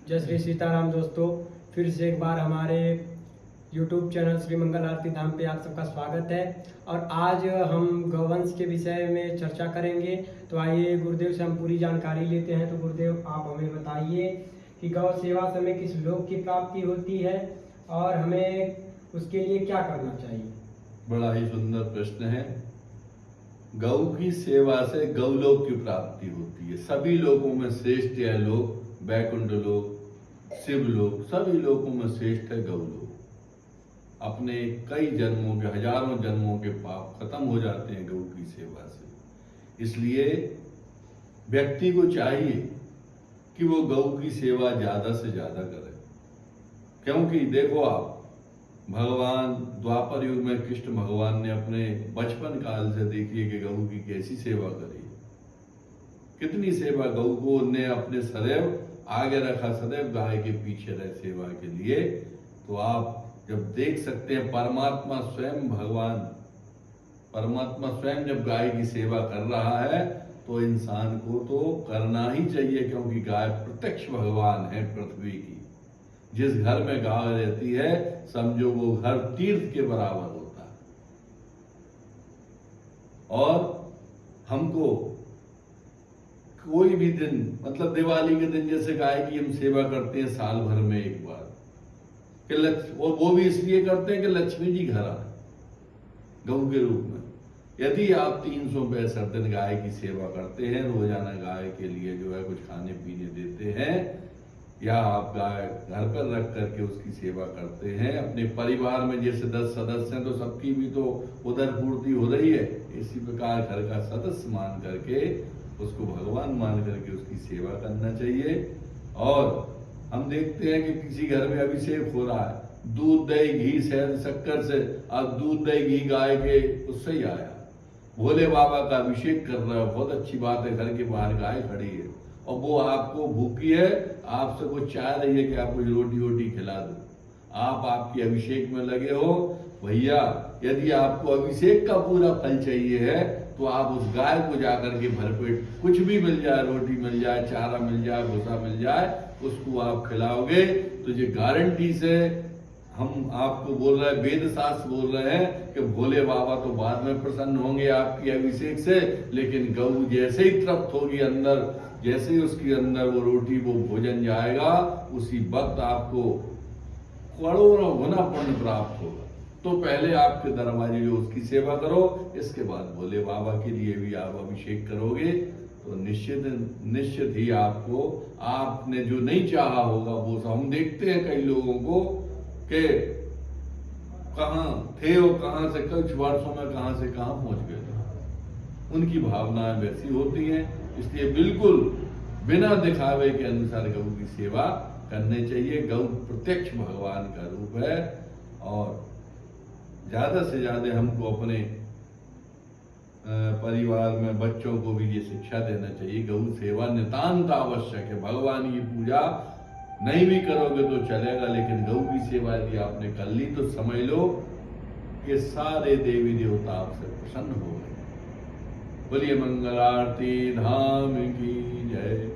जय श्री सीताराम दोस्तों, फिर से एक बार हमारे YouTube चैनल श्री मंगल आरती धाम पे आप सबका स्वागत है। और आज हम गौवंश के विषय में चर्चा करेंगे। तो आइए गुरुदेव से हम पूरी जानकारी लेते हैं। तो गुरुदेव आप हमें बताइए कि गौ सेवा से हमें किस लोक की प्राप्ति होती है और हमें उसके लिए क्या करना चाहिए। बड़ा ही सुंदर प्रश्न है। गौ की सेवा से गौलोक की प्राप्ति होती है। सभी लोकों में श्रेष्ठ है लोक, वैकुंठ लोक, शिवलोक, सभी लोकों में श्रेष्ठ है गौलोक। अपने कई जन्मों के, हजारों जन्मों के पाप खत्म हो जाते हैं गौ की सेवा से। इसलिए व्यक्ति को चाहिए कि वो गौ की सेवा ज्यादा से ज्यादा करे। क्योंकि देखो आप, भगवान द्वापर युग में कृष्ण भगवान ने अपने बचपन काल से देखिए कि गौ की कैसी सेवा करी, कितनी सेवा गौ को उन्हें अपने सदैव आगे रखा, सदैव गाय के पीछे रहे सेवा के लिए। तो आप जब देख सकते हैं परमात्मा स्वयं, भगवान परमात्मा स्वयं जब गाय की सेवा कर रहा है तो इंसान को तो करना ही चाहिए, क्योंकि गाय प्रत्यक्ष भगवान है पृथ्वी की। जिस घर में गाय रहती है समझो वो घर तीर्थ के बराबर होता है। और हमको कोई भी दिन, मतलब दिवाली के दिन जैसे गाय की हम सेवा करते हैं साल भर में एक बार, और वो भी इसलिए करते हैं कि लक्ष्मी जी घर आए गौ के रूप में। यदि आप 365 दिन गाय की सेवा करते हैं, रोजाना गाय के लिए जो है कुछ खाने पीने देते हैं, या आप गाय घर पर रख करके उसकी सेवा करते हैं, अपने परिवार में जैसे 10 सदस्य हैं तो सबकी भी तो उदर पूर्ति हो रही है, इसी प्रकार घर का सदस्य मान करके उसको भगवान मान करके उसकी सेवा करना चाहिए। और हम देखते हैं कि किसी घर में अभिषेक हो रहा है, दूध दही घी शहद शक्कर से, अब दूध दही घी गाय के उससे ही आया, भोले बाबा का अभिषेक कर रहा है, बहुत अच्छी बात है। घर के बाहर गाय खड़ी है और वो आपको भूखी है, आपसे कुछ चाह रही है कि आपको रोटी वोटी खिला दो, आप आपके अभिषेक में लगे हो। भैया यदि आपको अभिषेक का पूरा फल चाहिए है तो आप उस गाय को जाकर के भरपेट कुछ भी मिल जाए, रोटी मिल जाए, चारा मिल जाए, भूसा मिल जाए, उसको आप खिलाओगे तो ये गारंटी से हम आपको बोल रहे हैं, वेद शास्त्र बोल रहे हैं कि भोले बाबा तो बाद में प्रसन्न होंगे आपकी अभिषेक से, लेकिन गौ जैसे ही तृप्त होगी अंदर, जैसे ही उसके अंदर वो रोटी वो भोजन जाएगा, उसी वक्त आपको करोड़ों गुना पुण्य प्राप्त होगा। तो पहले आपके दरवाजे जो उसकी सेवा करो, इसके बाद भोले बाबा के लिए भी आप अभिषेक करोगे तो निश्चित ही आपको, आपने जो नहीं चाहा होगा वो सब। हम देखते हैं कई लोगों को कि कहां थे और कहां से कुछ वर्षों में कहां से कहां पहुंच गए। उनकी भावनाएं वैसी होती हैं। इसलिए बिल्कुल बिना दिखावे के अनुसार गौ की सेवा करनी चाहिए। गौ प्रत्यक्ष भगवान का रूप है और ज्यादा से ज्यादा हमको अपने परिवार में बच्चों को भी ये शिक्षा देना चाहिए। गौ सेवा नितांत आवश्यक है। भगवान की पूजा नहीं भी करोगे तो चलेगा, लेकिन गौ की सेवा यदि आपने कर ली तो समझ लो कि सारे देवी देवता आपसे प्रसन्न हो गए। बोलिए मंगल आरती धाम की जय।